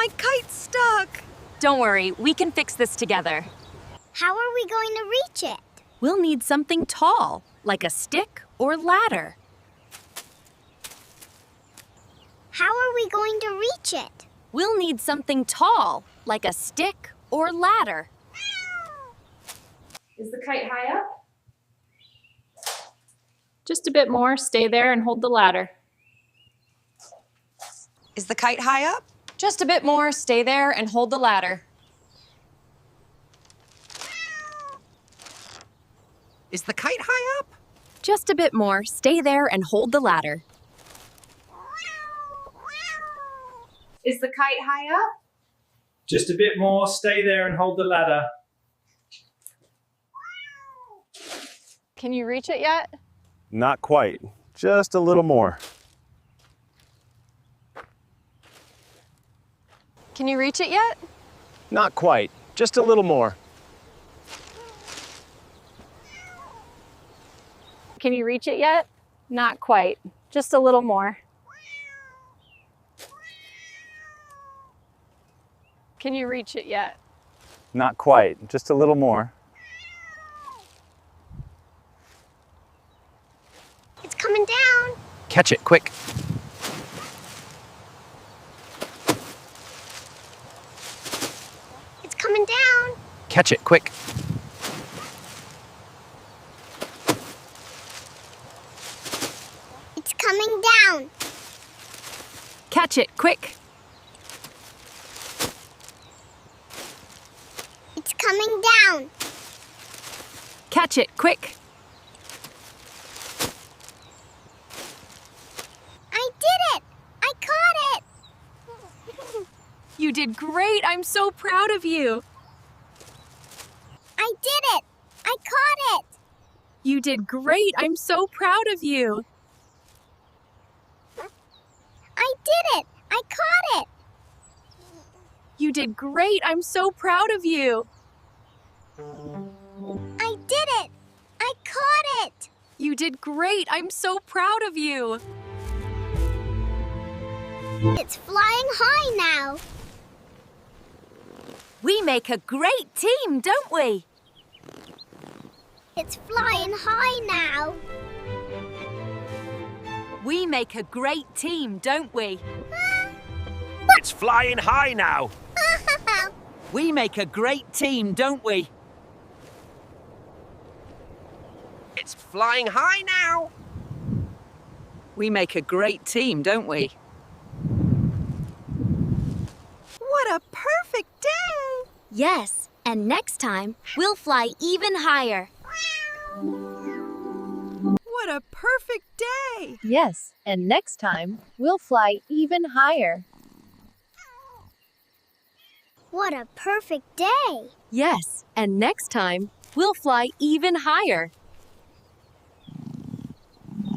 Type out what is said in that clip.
My kite's stuck! Don't worry, we can fix this together. How are we going to reach it? We'll need something tall, like a stick or ladder. How are we going to reach it? We'll need something tall, like a stick or ladder. Is the kite high up? Just a bit more. Stay there and hold the ladder. Is the kite high up? Just a bit more. Stay there and hold the ladder. Is the kite high up? Just a bit more. Stay there and hold the ladder. Is the kite high up? Just a bit more. Stay there and hold the ladder. Can you reach it yet? Not quite. Just a little more. Can you reach it yet? Not quite. Just a little more. Can you reach it yet? Not quite. Just a little more. Can you reach it yet? Not quite. Just a little more. It's coming down. Catch it, quick. It's coming down. Catch it, quick. It's coming down. Catch it, quick. It's coming down. Catch it, quick. I did it. I caught it. You did great. I'm so proud of you. I did it. I caught it. You did great. I'm so proud of you. I did it. I caught it. You did great. I'm so proud of you. I did it. I caught it. You did great. I'm so proud of you. It's flying high now. We make a great team, don't we? It's flying high now. We make a great team, don't we? It's flying high now. We make a great team, don't we? It's flying high now. We make a great team, don't we? What a perfect day! Yes, and next time we'll fly even higher. What a perfect day! Yes, and next time we'll fly even higher. What a perfect day. Yes, and next time we'll fly even higher.